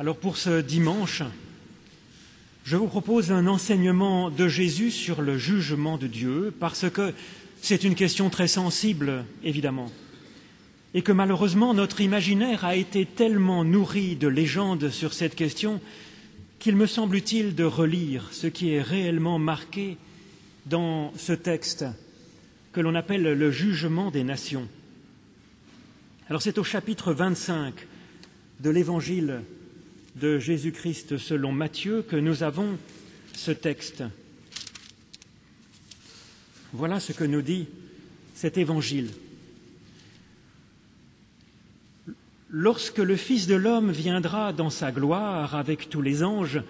Alors pour ce dimanche, je vous propose un enseignement de Jésus sur le jugement de Dieu, parce que c'est une question très sensible, évidemment, et que malheureusement notre imaginaire a été tellement nourri de légendes sur cette question qu'il me semble utile de relire ce qui est réellement marqué dans ce texte que l'on appelle le jugement des nations. Alors c'est au chapitre 25 de l'Évangile de Jésus-Christ selon Matthieu que nous avons ce texte. Voilà ce que nous dit cet Évangile. Lorsque le Fils de l'homme viendra dans sa gloire avec tous les anges,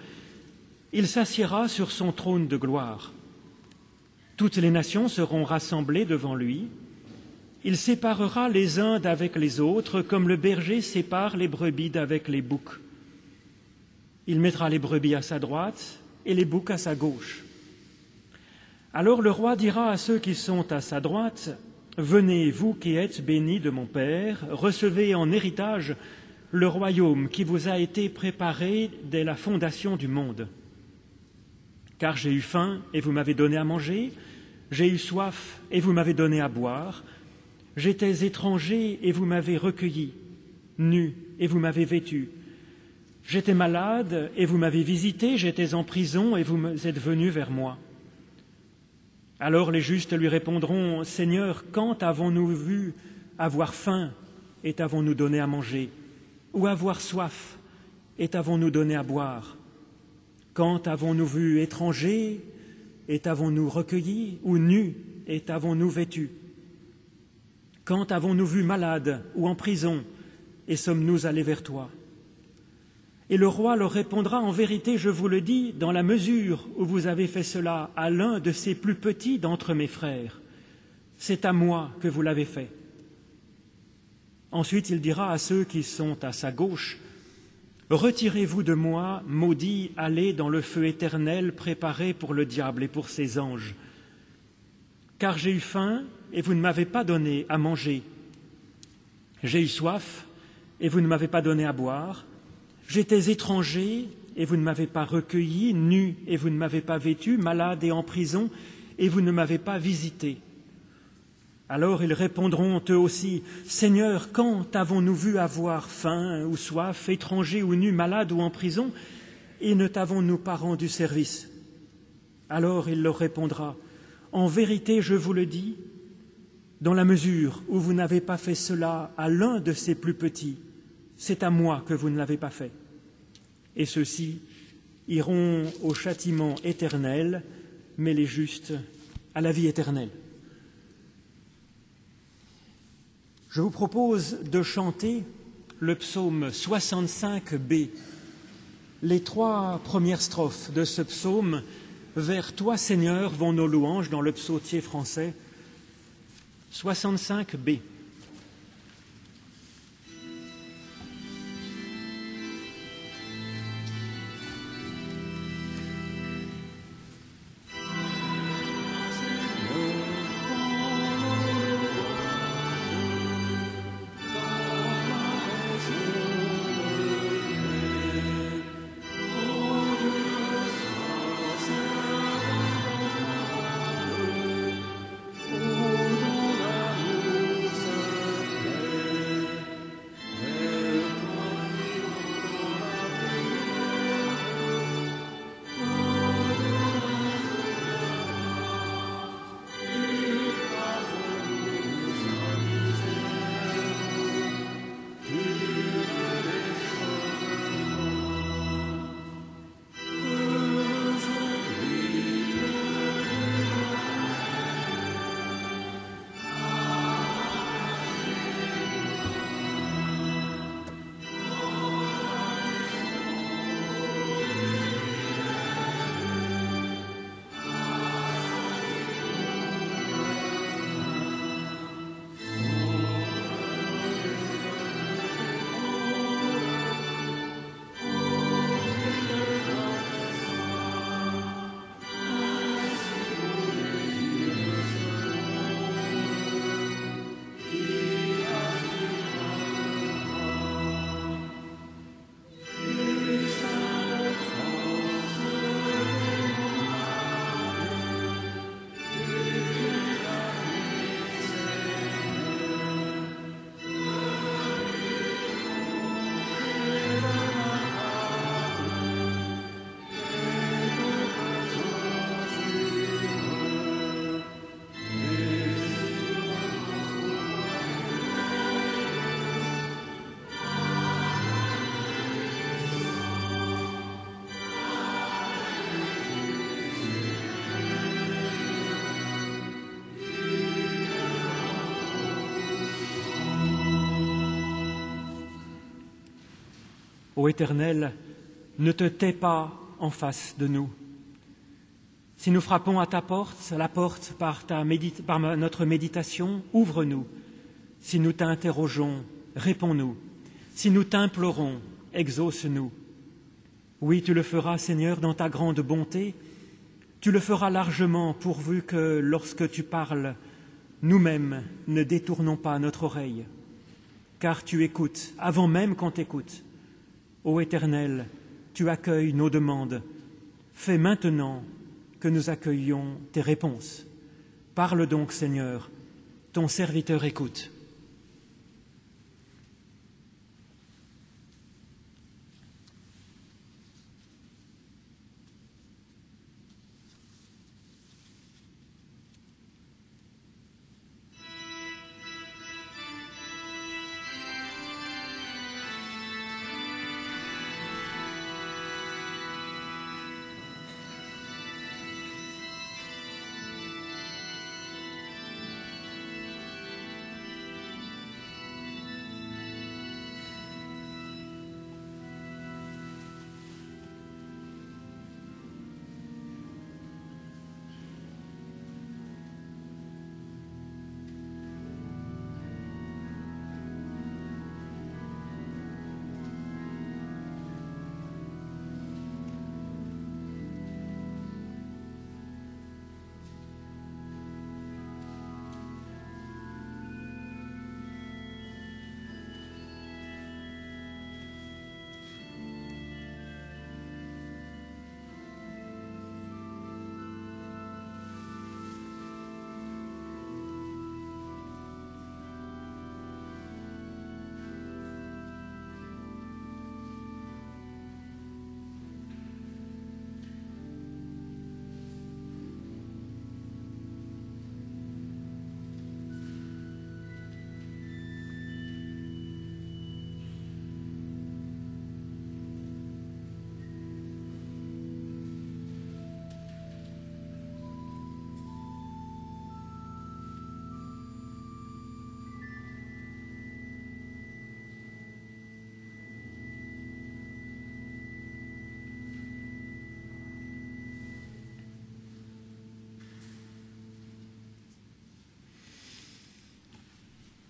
il s'assiera sur son trône de gloire. Toutes les nations seront rassemblées devant lui. Il séparera les uns d'avec les autres, comme le berger sépare les brebis d'avec les boucs. Il mettra les brebis à sa droite et les boucs à sa gauche. Alors le roi dira à ceux qui sont à sa droite, « Venez, vous qui êtes bénis de mon Père, recevez en héritage le royaume qui vous a été préparé dès la fondation du monde. Car j'ai eu faim et vous m'avez donné à manger, j'ai eu soif et vous m'avez donné à boire, j'étais étranger et vous m'avez recueilli, nu et vous m'avez vêtu. J'étais malade et vous m'avez visité, j'étais en prison et vous êtes venus vers moi. » Alors les justes lui répondront, « Seigneur, quand avons-nous vu avoir faim et t'avons-nous donné à manger, ou avoir soif et t'avons-nous donné à boire? Quand avons-nous vu étranger et t'avons-nous recueilli, ou nu et t'avons-nous vêtu? Quand avons-nous vu malade ou en prison et sommes-nous allés vers toi? » Et le roi leur répondra, « En vérité, je vous le dis, dans la mesure où vous avez fait cela à l'un de ces plus petits d'entre mes frères, c'est à moi que vous l'avez fait. » Ensuite, il dira à ceux qui sont à sa gauche, « Retirez-vous de moi, maudits, allez dans le feu éternel préparé pour le diable et pour ses anges. Car j'ai eu faim et vous ne m'avez pas donné à manger. J'ai eu soif et vous ne m'avez pas donné à boire. J'étais étranger et vous ne m'avez pas recueilli, nu et vous ne m'avez pas vêtu, malade et en prison et vous ne m'avez pas visité. » Alors ils répondront eux aussi, « Seigneur, quand avons-nous vu avoir faim ou soif, étranger ou nu, malade ou en prison, et ne t'avons-nous pas rendu service ?» Alors il leur répondra, « En vérité, je vous le dis, dans la mesure où vous n'avez pas fait cela à l'un de ces plus petits, c'est à moi que vous ne l'avez pas fait. Et ceux-ci iront au châtiment éternel, mais les justes à la vie éternelle. » Je vous propose de chanter le psaume 65b. Les 3 premières strophes de ce psaume, « Vers toi, Seigneur, vont nos louanges » dans le psautier français. 65b. Ô Éternel, ne te tais pas en face de nous. Si nous frappons à ta porte, la porte par notre méditation, ouvre-nous. Si nous t'interrogeons, réponds-nous. Si nous t'implorons, exauce-nous. Oui, tu le feras, Seigneur, dans ta grande bonté. Tu le feras largement, pourvu que, lorsque tu parles, nous-mêmes ne détournons pas notre oreille. Car tu écoutes, avant même qu'on t'écoute. Ô Éternel, tu accueilles nos demandes. Fais maintenant que nous accueillions tes réponses. Parle donc, Seigneur, ton serviteur écoute.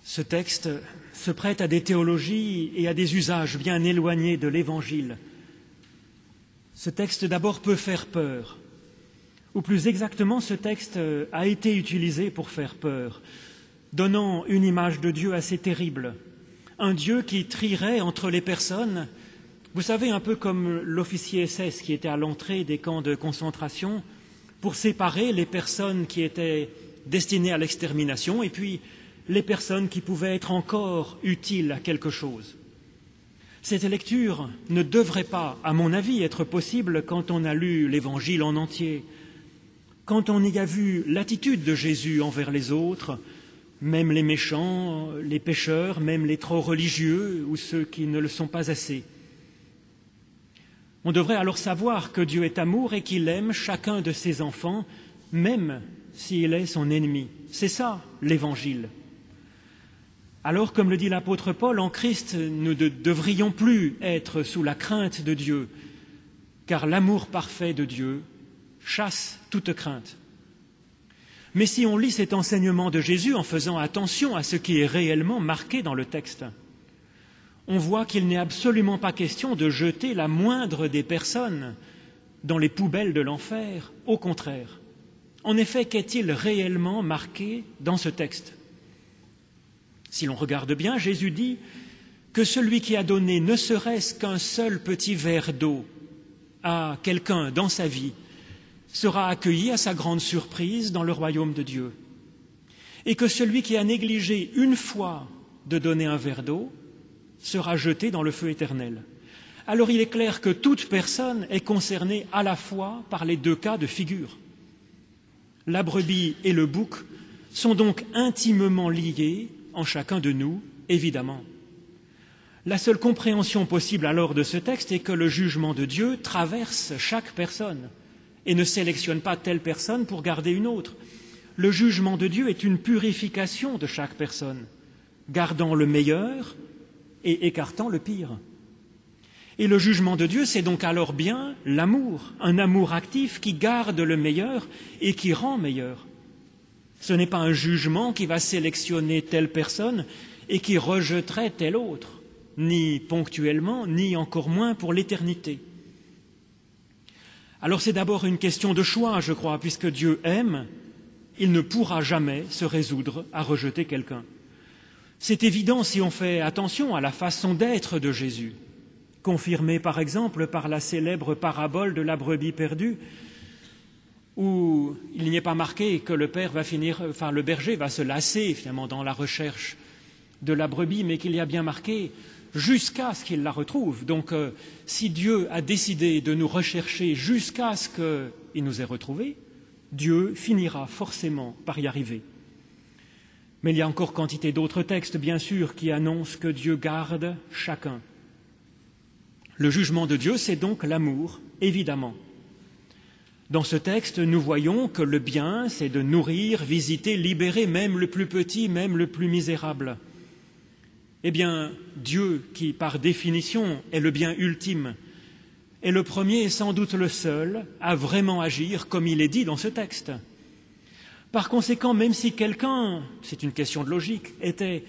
Ce texte se prête à des théologies et à des usages bien éloignés de l'Évangile. Ce texte d'abord peut faire peur, ou plus exactement, ce texte a été utilisé pour faire peur, donnant une image de Dieu assez terrible, un Dieu qui trierait entre les personnes, vous savez, un peu comme l'officier SS qui était à l'entrée des camps de concentration pour séparer les personnes qui étaient destinées à l'extermination et puis les personnes qui pouvaient être encore utiles à quelque chose. Cette lecture ne devrait pas, à mon avis, être possible quand on a lu l'Évangile en entier, quand on y a vu l'attitude de Jésus envers les autres, même les méchants, les pécheurs, même les trop religieux ou ceux qui ne le sont pas assez. On devrait alors savoir que Dieu est amour et qu'il aime chacun de ses enfants, même s'il est son ennemi. C'est ça, l'Évangile. Alors, comme le dit l'apôtre Paul, en Christ, nous ne devrions plus être sous la crainte de Dieu, car l'amour parfait de Dieu chasse toute crainte. Mais si on lit cet enseignement de Jésus en faisant attention à ce qui est réellement marqué dans le texte, on voit qu'il n'est absolument pas question de jeter la moindre des personnes dans les poubelles de l'enfer, au contraire. En effet, qu'est-il réellement marqué dans ce texte ? Si l'on regarde bien, Jésus dit que celui qui a donné ne serait-ce qu'un seul petit verre d'eau à quelqu'un dans sa vie sera accueilli à sa grande surprise dans le royaume de Dieu. Et que celui qui a négligé une fois de donner un verre d'eau sera jeté dans le feu éternel. Alors il est clair que toute personne est concernée à la fois par les deux cas de figure. La brebis et le bouc sont donc intimement liés en chacun de nous, évidemment. La seule compréhension possible alors de ce texte est que le jugement de Dieu traverse chaque personne et ne sélectionne pas telle personne pour garder une autre. Le jugement de Dieu est une purification de chaque personne, gardant le meilleur et écartant le pire. Et le jugement de Dieu, c'est donc alors bien l'amour, un amour actif qui garde le meilleur et qui rend meilleur. Ce n'est pas un jugement qui va sélectionner telle personne et qui rejetterait telle autre, ni ponctuellement, ni encore moins pour l'éternité. Alors c'est d'abord une question de choix, je crois, puisque Dieu aime, il ne pourra jamais se résoudre à rejeter quelqu'un. C'est évident si on fait attention à la façon d'être de Jésus, confirmée par exemple par la célèbre parabole de la brebis perdue, où il n'y est pas marqué que le berger va se lasser finalement dans la recherche de la brebis, mais qu'il y a bien marqué jusqu'à ce qu'il la retrouve. Donc, si Dieu a décidé de nous rechercher jusqu'à ce qu'il nous ait retrouvés, Dieu finira forcément par y arriver. Mais il y a encore quantité d'autres textes, bien sûr, qui annoncent que Dieu garde chacun. Le jugement de Dieu, c'est donc l'amour, évidemment. Dans ce texte, nous voyons que le bien, c'est de nourrir, visiter, libérer même le plus petit, même le plus misérable. Eh bien, Dieu, qui par définition est le bien ultime, est le premier et sans doute le seul à vraiment agir comme il est dit dans ce texte. Par conséquent, même si quelqu'un, c'est une question de logique, était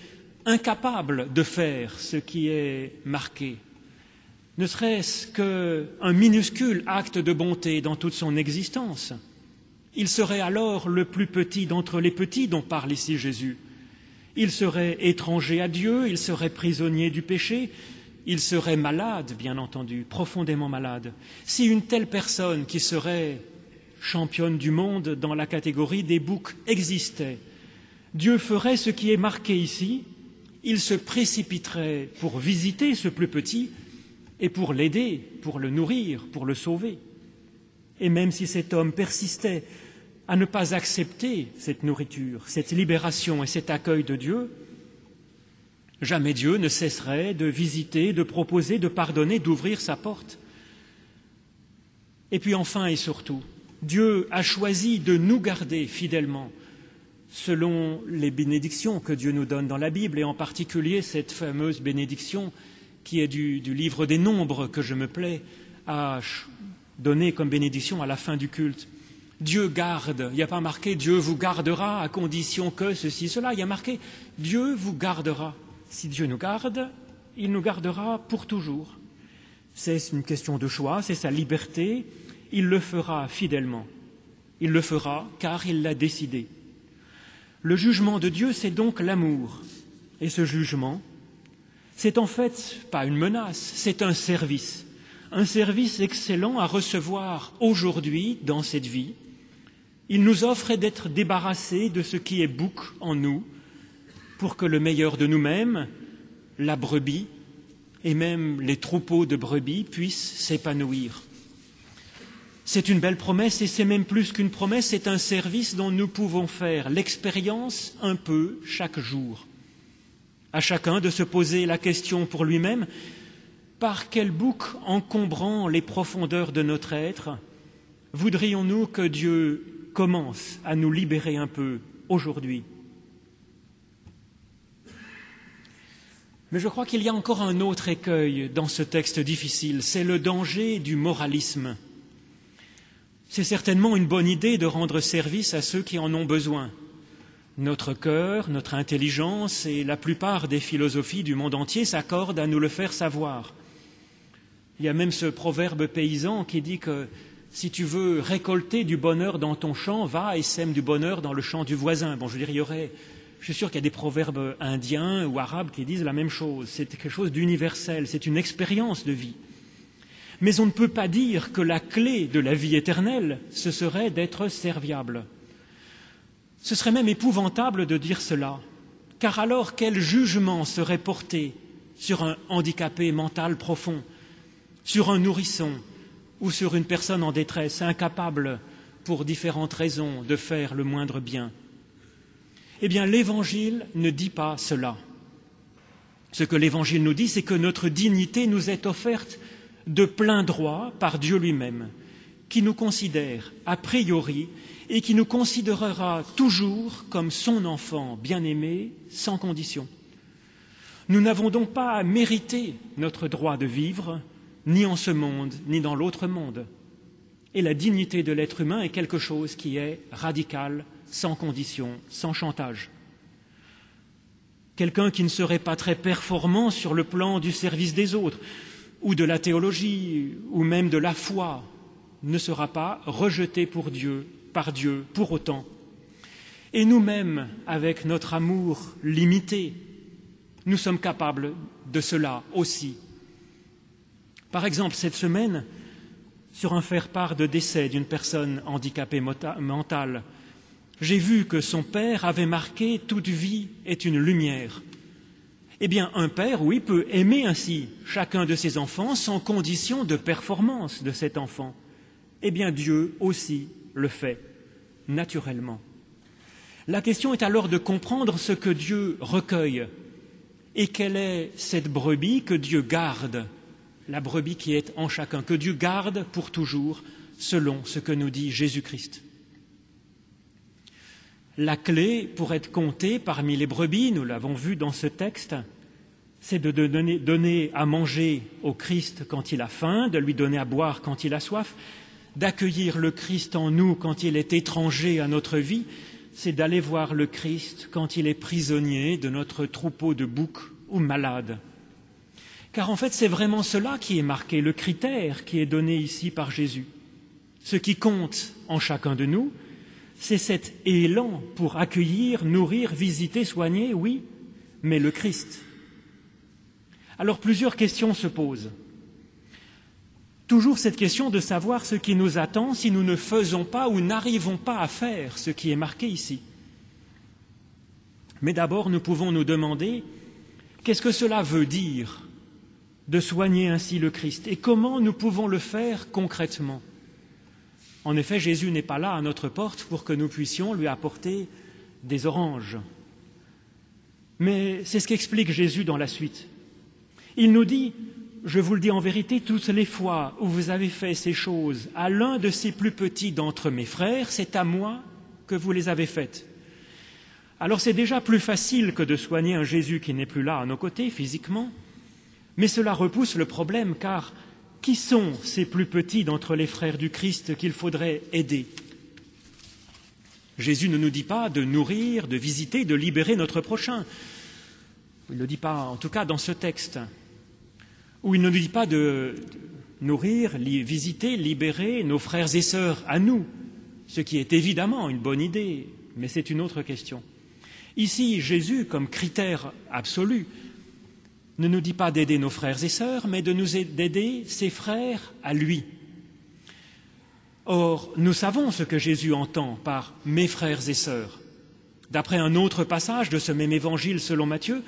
incapable de faire ce qui est marqué, ne serait-ce qu'un minuscule acte de bonté dans toute son existence, il serait alors le plus petit d'entre les petits dont parle ici Jésus. Il serait étranger à Dieu, il serait prisonnier du péché, il serait malade, bien entendu, profondément malade. Si une telle personne qui serait championne du monde dans la catégorie des boucs existait, Dieu ferait ce qui est marqué ici, il se précipiterait pour visiter ce plus petit et pour l'aider, pour le nourrir, pour le sauver. Et même si cet homme persistait à ne pas accepter cette nourriture, cette libération et cet accueil de Dieu, jamais Dieu ne cesserait de visiter, de proposer, de pardonner, d'ouvrir sa porte. Et puis enfin et surtout, Dieu a choisi de nous garder fidèlement selon les bénédictions que Dieu nous donne dans la Bible, et en particulier cette fameuse bénédiction qui est du livre des Nombres que je me plais à donner comme bénédiction à la fin du culte. Dieu garde, il n'y a pas marqué « Dieu vous gardera à condition que ceci, cela », il y a marqué « Dieu vous gardera ». Si Dieu nous garde, il nous gardera pour toujours. C'est une question de choix, c'est sa liberté, il le fera fidèlement. Il le fera car il l'a décidé. Le jugement de Dieu, c'est donc l'amour. Et ce jugement, c'est en fait pas une menace, c'est un service excellent à recevoir aujourd'hui dans cette vie. Il nous offre d'être débarrassés de ce qui est bouc en nous pour que le meilleur de nous-mêmes, la brebis et même les troupeaux de brebis puissent s'épanouir. C'est une belle promesse et c'est même plus qu'une promesse, c'est un service dont nous pouvons faire l'expérience un peu chaque jour. À chacun de se poser la question pour lui-même, par quel bouc encombrant les profondeurs de notre être voudrions-nous que Dieu commence à nous libérer un peu aujourd'hui? Mais je crois qu'il y a encore un autre écueil dans ce texte difficile, c'est le danger du moralisme. C'est certainement une bonne idée de rendre service à ceux qui en ont besoin. Notre cœur, notre intelligence et la plupart des philosophies du monde entier s'accordent à nous le faire savoir. Il y a même ce proverbe paysan qui dit que si tu veux récolter du bonheur dans ton champ, va et sème du bonheur dans le champ du voisin. Bon, je veux dire, je suis sûr qu'il y a des proverbes indiens ou arabes qui disent la même chose. C'est quelque chose d'universel, c'est une expérience de vie. Mais on ne peut pas dire que la clé de la vie éternelle, ce serait d'être serviable. Ce serait même épouvantable de dire cela, car alors quel jugement serait porté sur un handicapé mental profond, sur un nourrisson ou sur une personne en détresse, incapable, pour différentes raisons, de faire le moindre bien? Eh bien, l'Évangile ne dit pas cela. Ce que l'Évangile nous dit, c'est que notre dignité nous est offerte de plein droit par Dieu lui-même, qui nous considère a priori et qui nous considérera toujours comme son enfant bien-aimé, sans condition. Nous n'avons donc pas à mériter notre droit de vivre, ni en ce monde, ni dans l'autre monde. Et la dignité de l'être humain est quelque chose qui est radical, sans condition, sans chantage. Quelqu'un qui ne serait pas très performant sur le plan du service des autres, ou de la théologie, ou même de la foi, ne sera pas rejeté par Dieu, pour autant. Et nous-mêmes, avec notre amour limité, nous sommes capables de cela aussi. Par exemple, cette semaine, sur un faire-part de décès d'une personne handicapée mentale, j'ai vu que son père avait marqué « Toute vie est une lumière ». Eh bien, un père, oui, peut aimer ainsi chacun de ses enfants sans condition de performance de cet enfant. Eh bien, Dieu aussi le fait, naturellement. La question est alors de comprendre ce que Dieu recueille et quelle est cette brebis que Dieu garde, la brebis qui est en chacun, que Dieu garde pour toujours, selon ce que nous dit Jésus-Christ. La clé pour être comptée parmi les brebis, nous l'avons vu dans ce texte, c'est de donner à manger au Christ quand il a faim, de lui donner à boire quand il a soif, d'accueillir le Christ en nous quand il est étranger à notre vie, c'est d'aller voir le Christ quand il est prisonnier de notre troupeau de boucs ou malade. Car en fait, c'est vraiment cela qui est marqué, le critère qui est donné ici par Jésus. Ce qui compte en chacun de nous, c'est cet élan pour accueillir, nourrir, visiter, soigner, oui, mais le Christ. Alors plusieurs questions se posent. Toujours cette question de savoir ce qui nous attend si nous ne faisons pas ou n'arrivons pas à faire ce qui est marqué ici. Mais d'abord, nous pouvons nous demander qu'est-ce que cela veut dire de soigner ainsi le Christ et comment nous pouvons le faire concrètement. En effet, Jésus n'est pas là à notre porte pour que nous puissions lui apporter des oranges. Mais c'est ce qu'explique Jésus dans la suite. Il nous dit « Je vous le dis en vérité, toutes les fois où vous avez fait ces choses à l'un de ces plus petits d'entre mes frères, c'est à moi que vous les avez faites. » Alors c'est déjà plus facile que de soigner un Jésus qui n'est plus là à nos côtés physiquement, mais cela repousse le problème car qui sont ces plus petits d'entre les frères du Christ qu'il faudrait aider? Jésus ne nous dit pas de nourrir, de visiter, de libérer notre prochain. Il ne le dit pas, en tout cas dans ce texte. Ou il ne nous dit pas de nourrir, visiter, libérer nos frères et sœurs à nous, ce qui est évidemment une bonne idée, mais c'est une autre question. Ici, Jésus, comme critère absolu, ne nous dit pas d'aider nos frères et sœurs, mais d'aider ses frères à lui. Or, nous savons ce que Jésus entend par « mes frères et sœurs ». D'après un autre passage de ce même évangile selon Matthieu,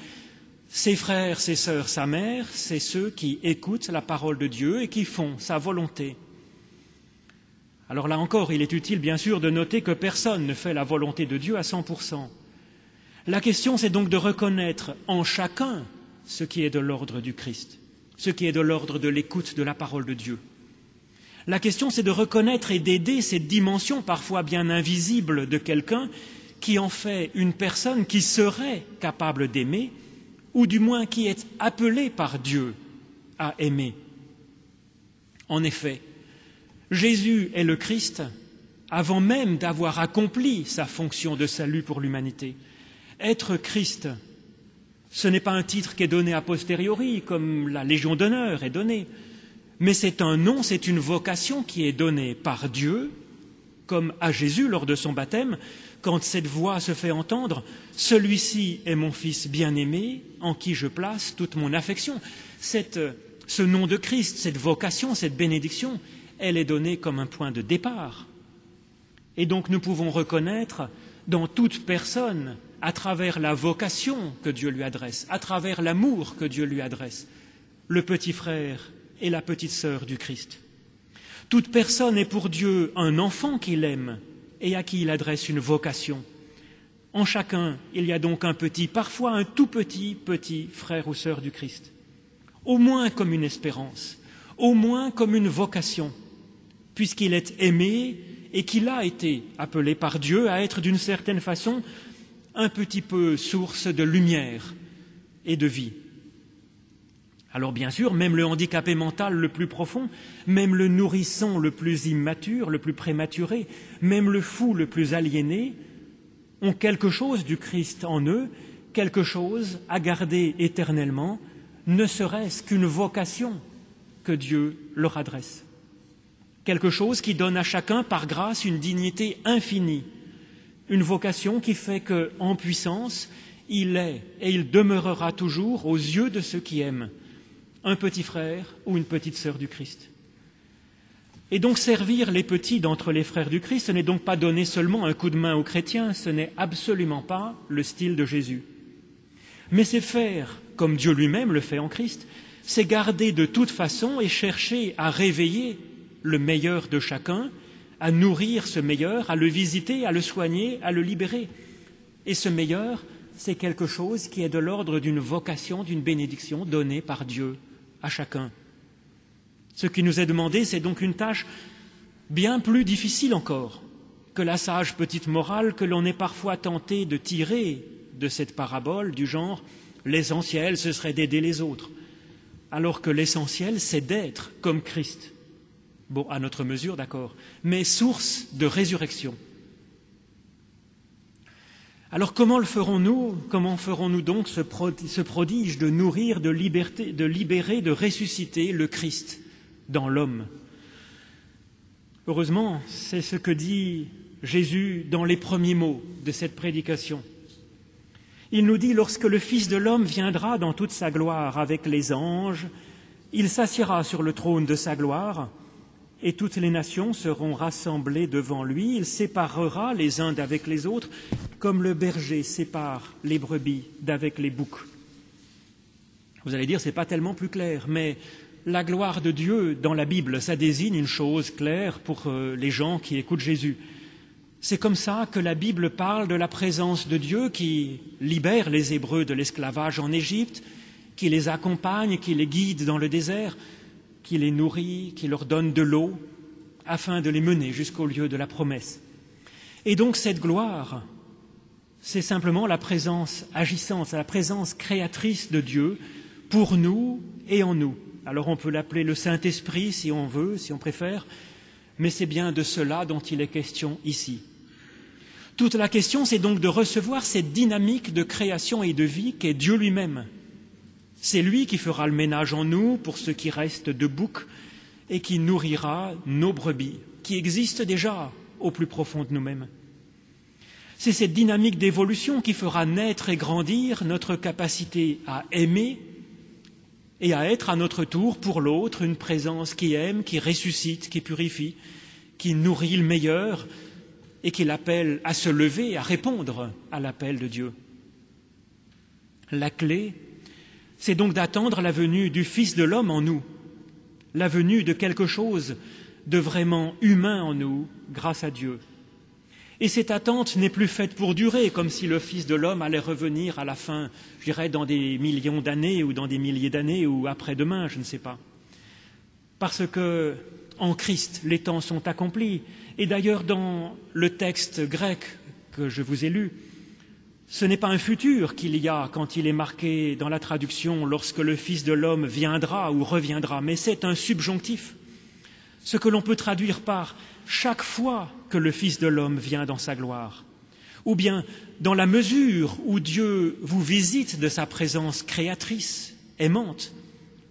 ses frères, ses sœurs, sa mère, c'est ceux qui écoutent la parole de Dieu et qui font sa volonté. Alors là encore, il est utile bien sûr de noter que personne ne fait la volonté de Dieu à 100%. La question, c'est donc de reconnaître en chacun ce qui est de l'ordre du Christ, ce qui est de l'ordre de l'écoute de la parole de Dieu. La question, c'est de reconnaître et d'aider cette dimension parfois bien invisible de quelqu'un qui en fait une personne qui serait capable d'aimer, ou du moins qui est appelée par Dieu à aimer. En effet, Jésus est le Christ avant même d'avoir accompli sa fonction de salut pour l'humanité. Être Christ, ce n'est pas un titre qui est donné a posteriori, comme la Légion d'honneur est donnée, mais c'est un nom, c'est une vocation qui est donnée par Dieu, comme à Jésus lors de son baptême, quand cette voix se fait entendre, « Celui-ci est mon Fils bien-aimé, en qui je place toute mon affection ». Ce nom de Christ, cette vocation, cette bénédiction, elle est donnée comme un point de départ. Et donc nous pouvons reconnaître dans toute personne, à travers la vocation que Dieu lui adresse, à travers l'amour que Dieu lui adresse, le petit frère et la petite sœur du Christ. Toute personne est pour Dieu un enfant qu'il aime et à qui il adresse une vocation. En chacun, il y a donc un petit, parfois un tout petit frère ou sœur du Christ, au moins comme une espérance, au moins comme une vocation, puisqu'il est aimé et qu'il a été appelé par Dieu à être d'une certaine façon un petit peu source de lumière et de vie. Alors bien sûr, même le handicapé mental le plus profond, même le nourrisson le plus immature, le plus prématuré, même le fou le plus aliéné, ont quelque chose du Christ en eux, quelque chose à garder éternellement, ne serait-ce qu'une vocation que Dieu leur adresse. Quelque chose qui donne à chacun par grâce une dignité infinie, une vocation qui fait qu'en puissance, il est et il demeurera toujours aux yeux de ceux qui aiment, un petit frère ou une petite sœur du Christ. Et donc servir les petits d'entre les frères du Christ, ce n'est donc pas donner seulement un coup de main aux chrétiens, ce n'est absolument pas le style de Jésus. Mais c'est faire, comme Dieu lui-même le fait en Christ, c'est garder de toute façon et chercher à réveiller le meilleur de chacun, à nourrir ce meilleur, à le visiter, à le soigner, à le libérer. Et ce meilleur, c'est quelque chose qui est de l'ordre d'une vocation, d'une bénédiction donnée par Dieu à chacun. Ce qui nous est demandé, c'est donc une tâche bien plus difficile encore que la sage petite morale que l'on est parfois tenté de tirer de cette parabole du genre « l'essentiel, ce serait d'aider les autres », alors que l'essentiel, c'est d'être comme Christ. Bon, à notre mesure, d'accord, mais source de résurrection. Alors comment le ferons-nous? Comment ferons-nous donc ce prodige de nourrir, de libérer, de ressusciter le Christ dans l'homme? Heureusement, c'est ce que dit Jésus dans les premiers mots de cette prédication. Il nous dit « Lorsque le Fils de l'homme viendra dans toute sa gloire avec les anges, il s'assiera sur le trône de sa gloire, et toutes les nations seront rassemblées devant lui. Il séparera les uns d'avec les autres, comme le berger sépare les brebis d'avec les boucs. » Vous allez dire, ce n'est pas tellement plus clair, mais la gloire de Dieu dans la Bible, ça désigne une chose claire pour les gens qui écoutent Jésus. C'est comme ça que la Bible parle de la présence de Dieu qui libère les Hébreux de l'esclavage en Égypte, qui les accompagne, qui les guide dans le désert, qui les nourrit, qui leur donne de l'eau, afin de les mener jusqu'au lieu de la promesse. Et donc cette gloire, c'est simplement la présence agissante, la présence créatrice de Dieu pour nous et en nous. Alors on peut l'appeler le Saint-Esprit si on veut, si on préfère, mais c'est bien de cela dont il est question ici. Toute la question, c'est donc de recevoir cette dynamique de création et de vie qu'est Dieu lui-même. C'est lui qui fera le ménage en nous pour ce qui reste de boucs et qui nourrira nos brebis, qui existent déjà au plus profond de nous-mêmes. C'est cette dynamique d'évolution qui fera naître et grandir notre capacité à aimer et à être à notre tour pour l'autre une présence qui aime, qui ressuscite, qui purifie, qui nourrit le meilleur et qui l'appelle à se lever, à répondre à l'appel de Dieu. La clé, c'est donc d'attendre la venue du Fils de l'homme en nous, la venue de quelque chose de vraiment humain en nous, grâce à Dieu. Et cette attente n'est plus faite pour durer, comme si le Fils de l'homme allait revenir à la fin, je dirais, dans des millions d'années ou dans des milliers d'années ou après-demain, je ne sais pas. Parce que, en Christ, les temps sont accomplis. Et d'ailleurs, dans le texte grec que je vous ai lu, ce n'est pas un futur qu'il y a quand il est marqué dans la traduction « lorsque le Fils de l'homme viendra ou reviendra », mais c'est un subjonctif, ce que l'on peut traduire par « chaque fois que le Fils de l'homme vient dans sa gloire », ou bien « dans la mesure où Dieu vous visite de sa présence créatrice, aimante,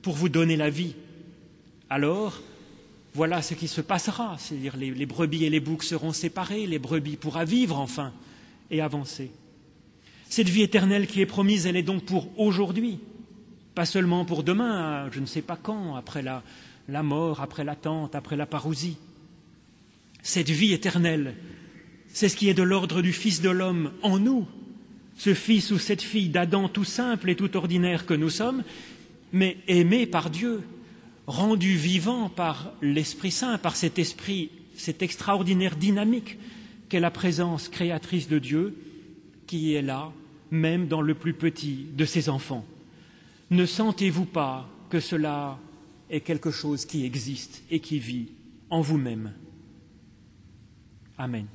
pour vous donner la vie, alors voilà ce qui se passera, c'est-à-dire les brebis et les boucs seront séparés, les brebis pourra vivre enfin et avancer. » Cette vie éternelle qui est promise, elle est donc pour aujourd'hui, pas seulement pour demain, je ne sais pas quand, après la mort, après l'attente, après la parousie. Cette vie éternelle, c'est ce qui est de l'ordre du Fils de l'homme en nous, ce fils ou cette fille d'Adam tout simple et tout ordinaire que nous sommes, mais aimé par Dieu, rendu vivant par l'Esprit Saint, par cet esprit, cette extraordinaire dynamique qu'est la présence créatrice de Dieu, qui est là, même dans le plus petit de ses enfants. Ne sentez-vous pas que cela est quelque chose qui existe et qui vit en vous-même? Amen.